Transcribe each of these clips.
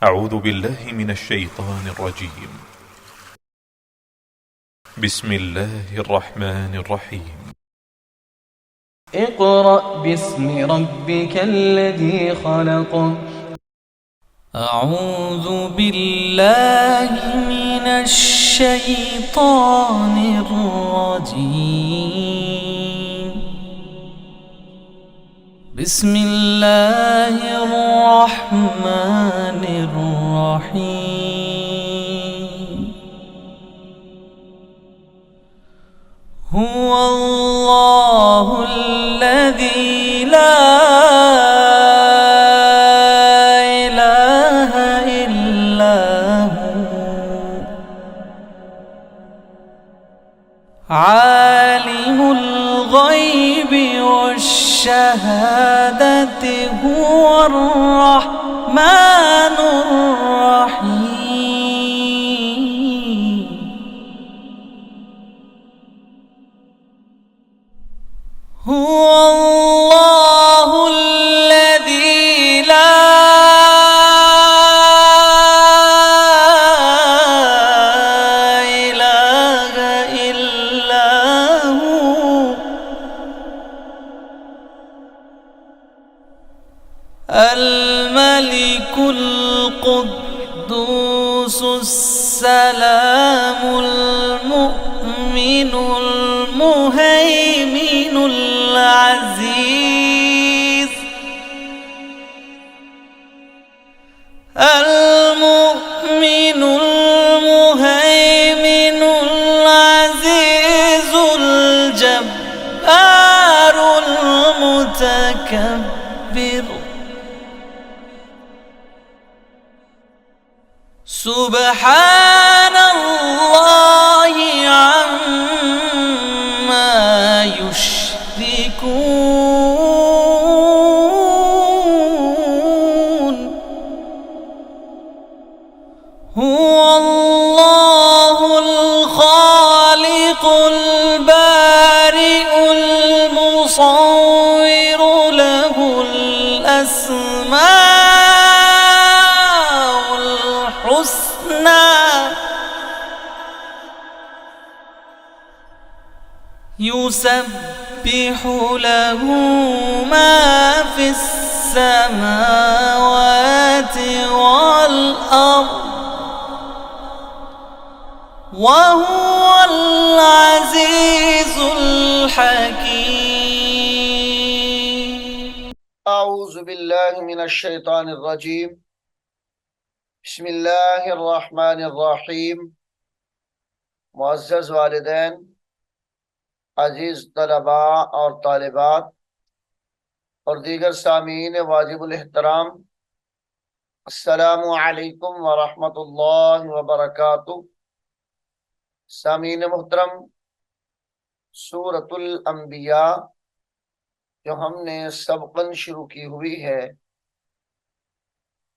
أعوذ بالله من الشيطان الرجيم. بسم الله الرحمن الرحيم. اقرأ باسم ربك الذي خلق. أعوذ بالله من الشيطان الرجيم. بسم الله الرحمن الرحيم. هو الله الذي لا إله إلا هو عالم الغيب والشهادة هو الرحمن الرحيم. هو الله الذي لا إله إلا هو الملك القدوس السلام المؤمن المهيمن العزيز المؤمن المهيمن العزيز الجبار المتكبر. سبحان الله عما يشركون. هو الله الخالق البارئ المصور له الأسماء الحسنى يسبح له ما في السماوات والأرض وهو العزيز الحكيم. أعوذ بالله من الشيطان الرجيم. بسم الله الرحمن الرحيم. मुअज़्ज़ज़ वालिदैन, अजीज़ तलबा और तालिबात और दीगर सामीन वाजिबुल एहतराम, अस्सलामु अलैकुम व रहमतुल्लाहि व बरकातुहू। सामीन मुहतरम, सूरतुल अंबिया जो हमने सबकन शुरू की हुई है,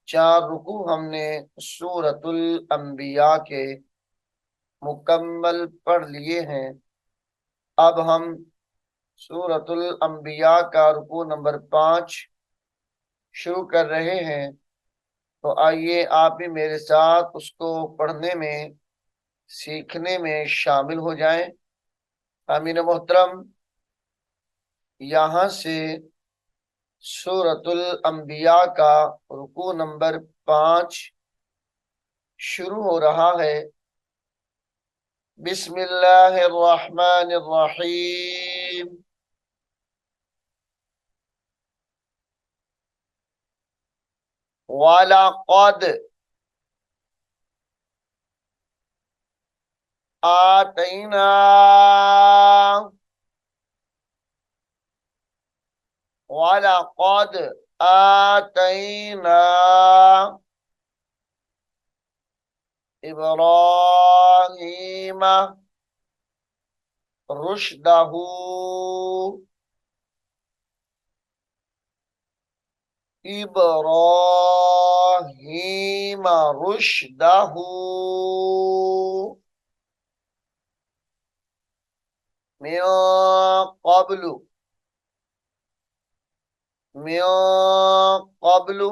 4 रुकू हमने सूरतुल अंबिया के मुकम्मल पढ़ लिए हैं। अब हम सूरतुल अंबिया का रुकू नंबर 5 शुरू कर रहे हैं, तो आइए आप भी मेरे साथ उसको पढ़ने में, सीखने में शामिल हो जाएं। आमीन मोहतरम, यहाँ से सूरतुल अंबिया का रुकू नंबर 5 शुरू हो रहा है। बिस्मिल्लाहिर्रहमानिर्रहीम। वलक़द आतैना वलक़द आतैना इब्राहीम रुश्दहू इब्राहीम रुश्दहू मिन क़ब्लु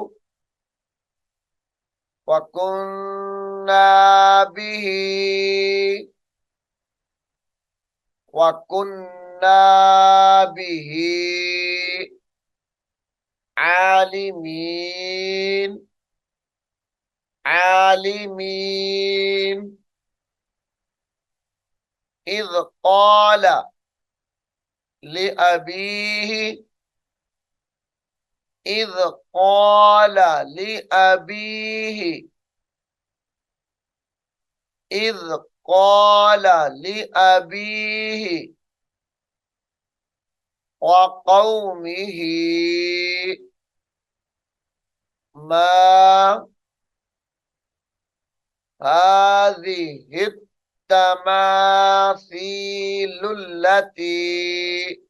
वकुन्ना बिही वकुन्ना बिही आलिमीन आलिमीन इज़ क़ाल लिअबीही इज़ क़ाल लिअबीही इज़ क़ाल लिअबीही वक़ौमिही मा हाज़िहि التماثيل التي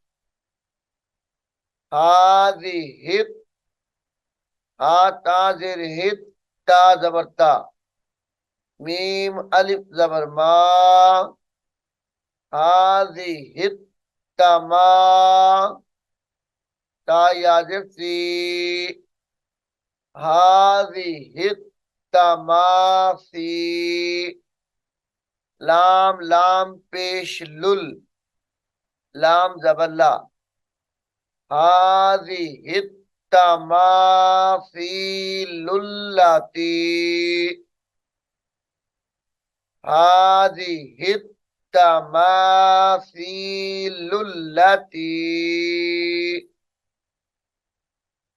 हाज़िहि हा ताज़िर हित ता जबरता मीम अलिफ जबर मा हाज़िहि तमा ता याजिर सी हाज़िहि तमासी लाम लाम पेश लुल लाम जबल्ला हाज़िहि तमासीलुल्लती हाज़िहि तमासीलुल्लती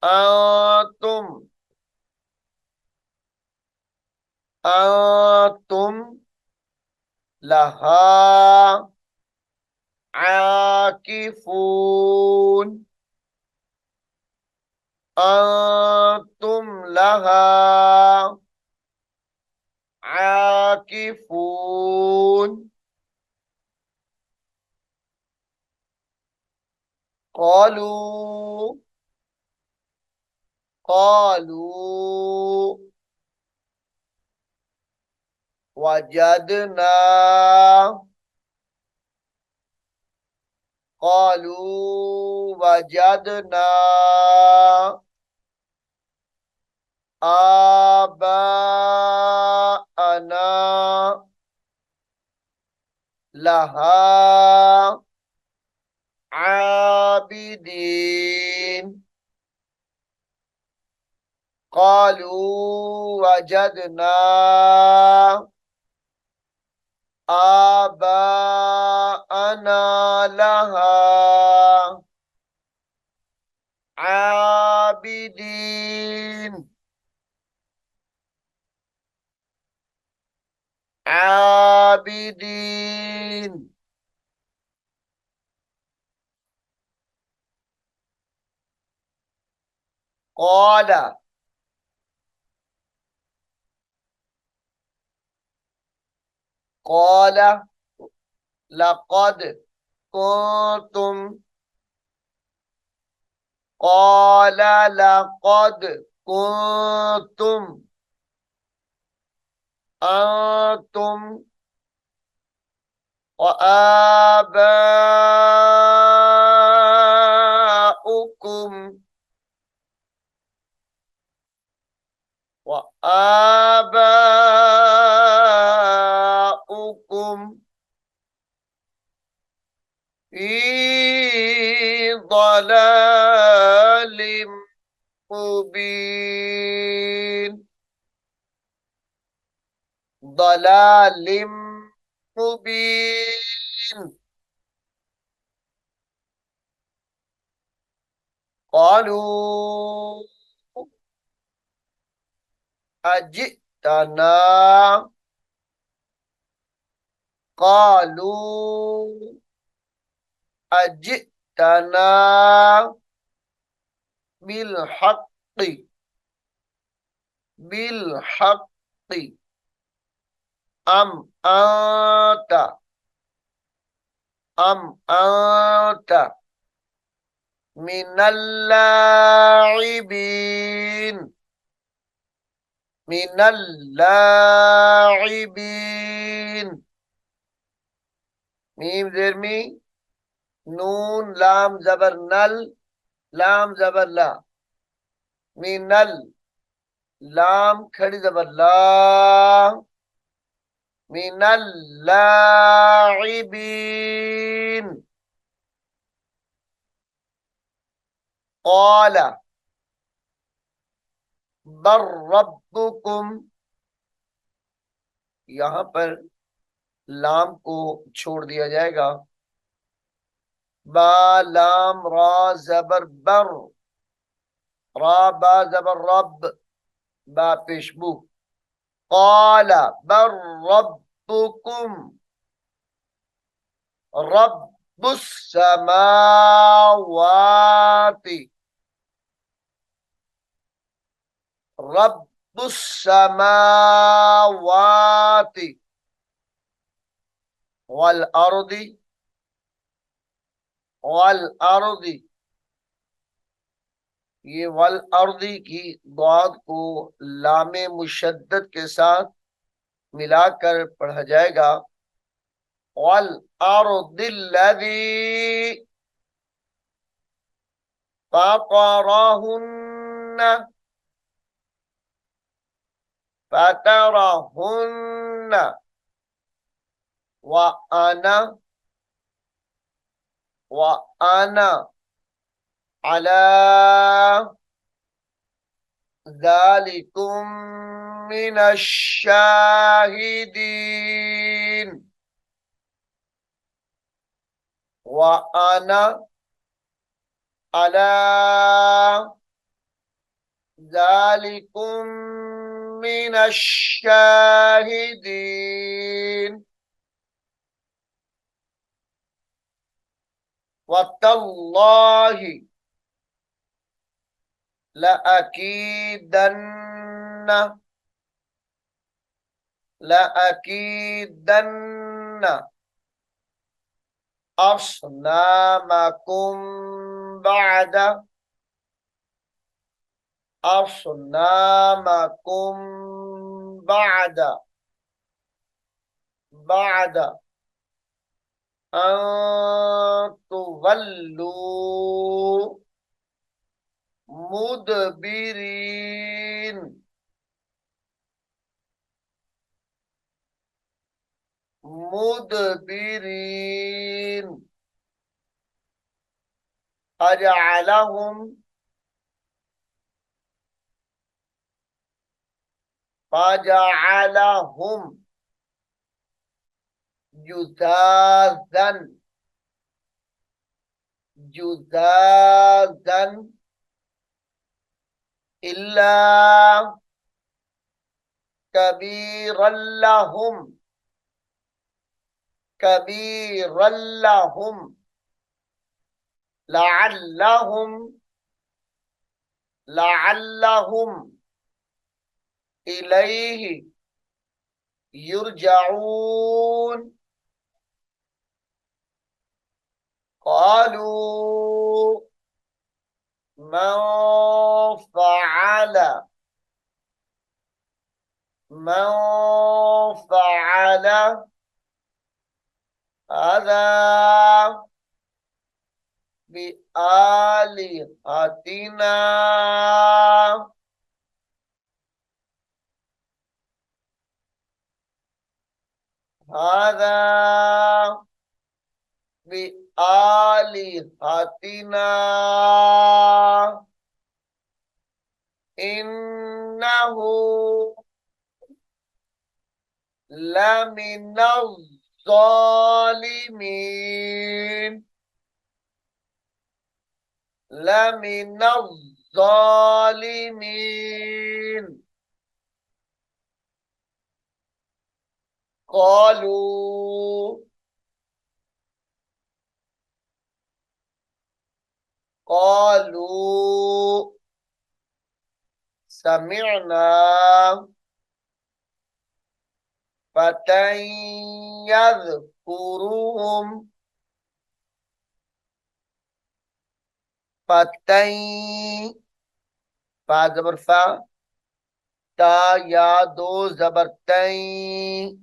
अंतुम अंतुम लहा आकिफून अंतुम लहा आकिफून क़ालू क़ालू वजदना क़ालू वजदना आबाअना लहा आबिदीन क़ालू वजदना आबाअना लहा आबिदीन आबिदीन क़ाल क़ाल लक़द कुन्तुम क़ाल लक़द कुन्तुम अंतुम व आबाउकुम व आबाउकुम फी ضلال मुबीन ضلال मुबीन क़ालू अजितना क़ालू अजितना बिलहक़्क़ि बिलहक़्क़ि अम अंता मिनल्लाइबीन मिनल्लाइबीन मीम जेर मी नून लाम जबर नल लाम जबर ला मिनल लाम खड़ी जबर ला, मिनल लाइबीन। क़ाला बर रब्बुकुम, यहां पर लाम को छोड़ दिया जाएगा। बा लाम रा जबर बर, रा बा जबर रब, बा पेशबू। क़ाला बर रब्बुकुम, रब्बुस समावाति, रब्बुस समावाति वल अर्दी, वल अर्दी। ये वल अर्दी की दाद को लामे मुशद्दद के साथ मिलाकर पढ़ा जाएगा। वल अर्दिल्लज़ी फतरहुन्ना, फतरहुन्ना व आना, व आना अला ज़ालिकुम मिनश शाहिदीन, व आना अला ज़ालिकुम मिनश शाहिदीन, वतल्लाहि लअकीदन्न, लअकीदन्न अस्नामकुम बअद, अस्नामकुम बअद, बअद अन तुवल्लू मुदबिरीन, मुदबिरीन। फजअलहुम, फजअलहुम जुज़ाज़न, जुज़ाज़न इल्ला कबीरन लहुम, कबीरन लहुम लअल्लहुम, लअल्लहुम इलैहि युरजऊन। क़ालू मन फ़अल, मन फ़अल हाज़ा बिआलिहतिना, हाज़ा बिआलिहतिना इन्नहु लमिनज़ ज़ालिमीन, लमिनज़ ज़ालिमीन। क़ालू, क़ालू समिअना फ़तन यज़कुरुहुम, फ़तन फा जबर फा, ता या दो जबर तई,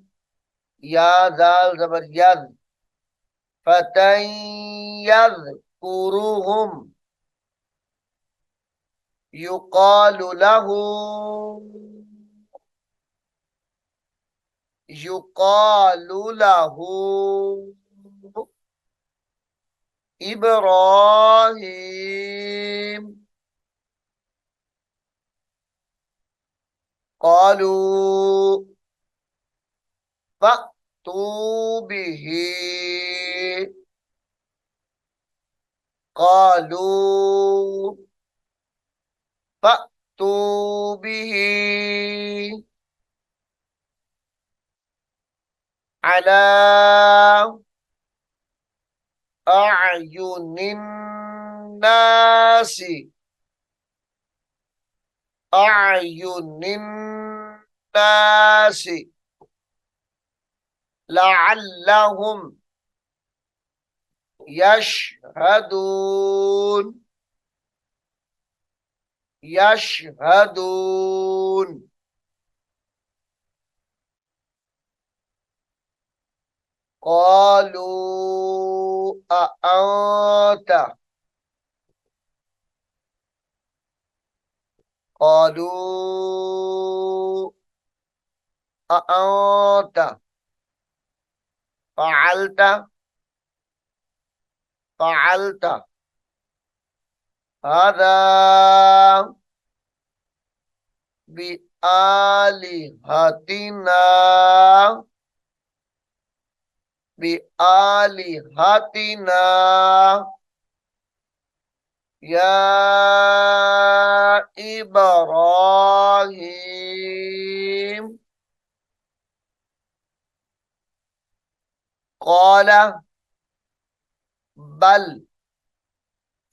या जाल जबर यज, फ़तन यज़कुरुहुम युकाल लहू युकाल लहू इब्राहीम क़ालू फ़अतू बिही क़ालू फ़अतू बिही अला अयुनिन नासी अयुनिन नासी लअल्लहुम यशहदून यशहदून क़ालू अअंत क़ालू अअंत फ़अल्त फ़अल्त हाज़ा बिआलिहतिना बिआलिहतिना या इब्राहीम क़ाल बल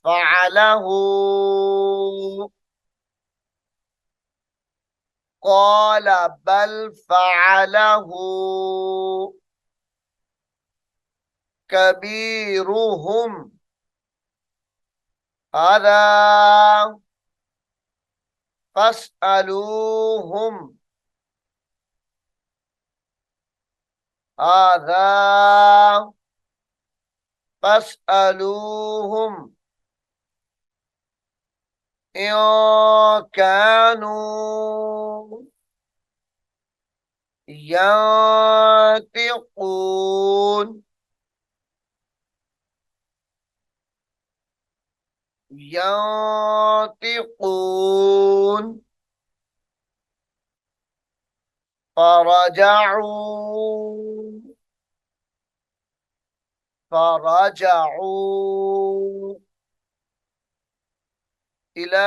फ़अलहू क़ाल बल फ़अलहू कबीरुहुम हाज़ा फ़स्अलूहुम हाज़ा फ़स्अलूहुम इन कानू यंतिकून यंतिकून فرجعوا إلى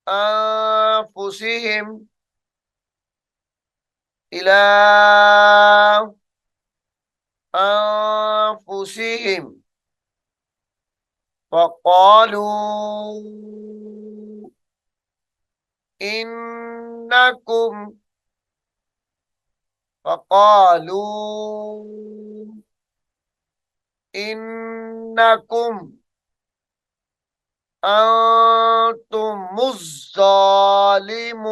أنفسهم إلى أنفسهم فقالوا إنكم فقالوا إنكم أنتم الظالمون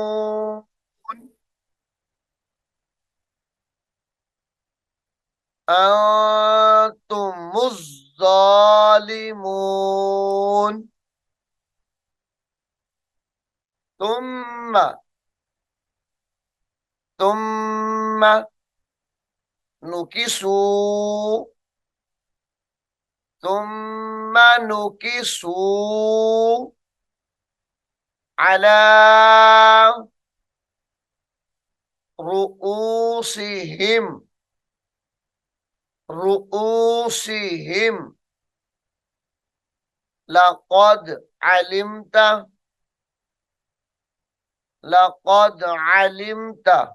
أنتم الظالمون ثم نكسوا ثم نكسوا على رؤوسهم لقد علمت لقد علمت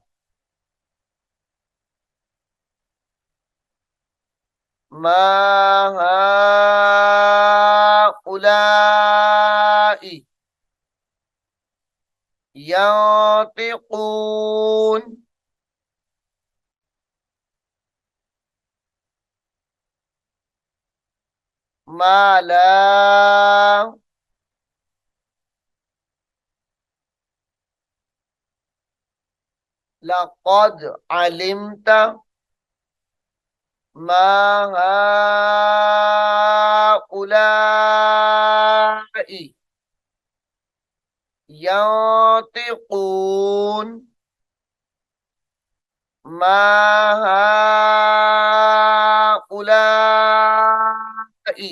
ما هؤلاء ينطقون ما لا لقد علمت ما यंतिकून मा हाउलाई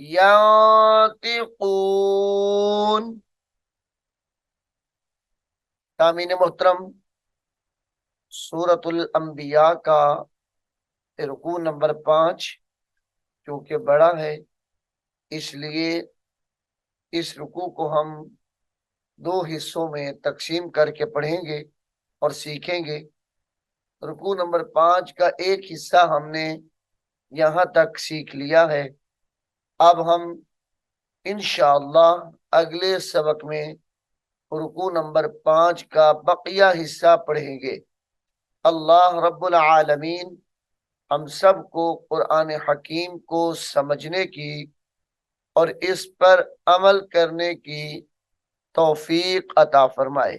यंतिकून। तामीन मोहतरम, सूरतुल अंबिया का रुकू नंबर 5 क्योंकि बड़ा है, इसलिए इस रुकू को हम 2 हिस्सों में तकसीम करके पढ़ेंगे और सीखेंगे। रुकू नंबर 5 का एक हिस्सा हमने यहाँ तक सीख लिया है। अब हम इंशाअल्लाह अगले सबक में रुकू नंबर 5 का बकिया हिस्सा पढ़ेंगे। अल्लाह रब्बुल आलमीन हम सब को कुरान हकीम को समझने की और इस पर अमल करने की तौफीक अता फरमाए।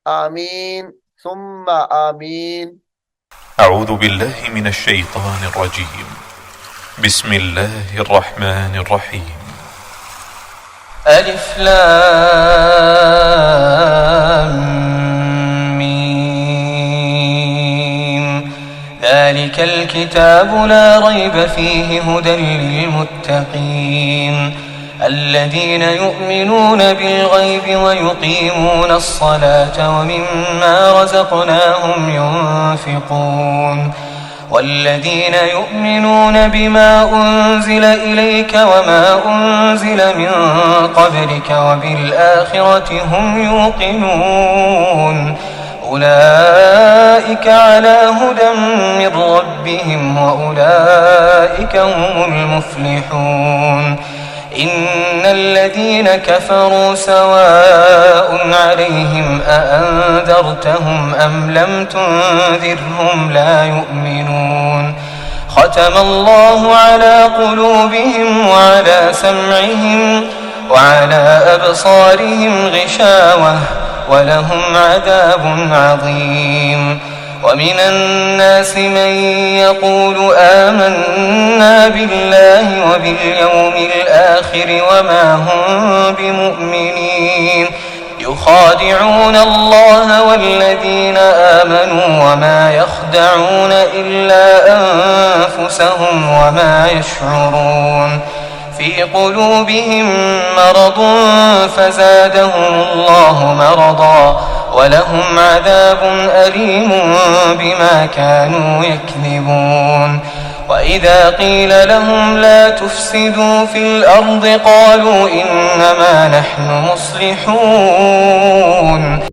आमीन सुम्मा आमीन। أعوذ بالله من الشيطان الرجيم بسم الله الرحمن الرحيم ألف لام ميم ذلك الكتاب لا ريب فيه هدى للمتقين الذين يؤمنون بالغيب ويقيمون الصلاة ومما رزقناهم ينفقون والذين يؤمنون بما أنزل إليك وما أنزل من قبلك وبالآخرة هم يوقنون أولئك على هدى من ربهم وأولئك هم المفلحون إن الذين كفروا سواء عليهم أأنذرتهم أم لم تنذرهم لا يؤمنون ختم الله على قلوبهم وعلى سمعهم وعلى أبصارهم غشاوة ولهم عذاب عظيم ومن الناس من يقول آمنا بالله وباليوم الآخر وما هم بمؤمنين يخادعون الله والذين آمنوا وما يخدعون إلا أنفسهم وما يشعرون في قلوبهم مرض فزادهم الله مرضا ولهم عذاب أليم بما كانوا يكذبون وإذا قيل لهم لا تفسدوا في الأرض قالوا إنما نحن مصلحون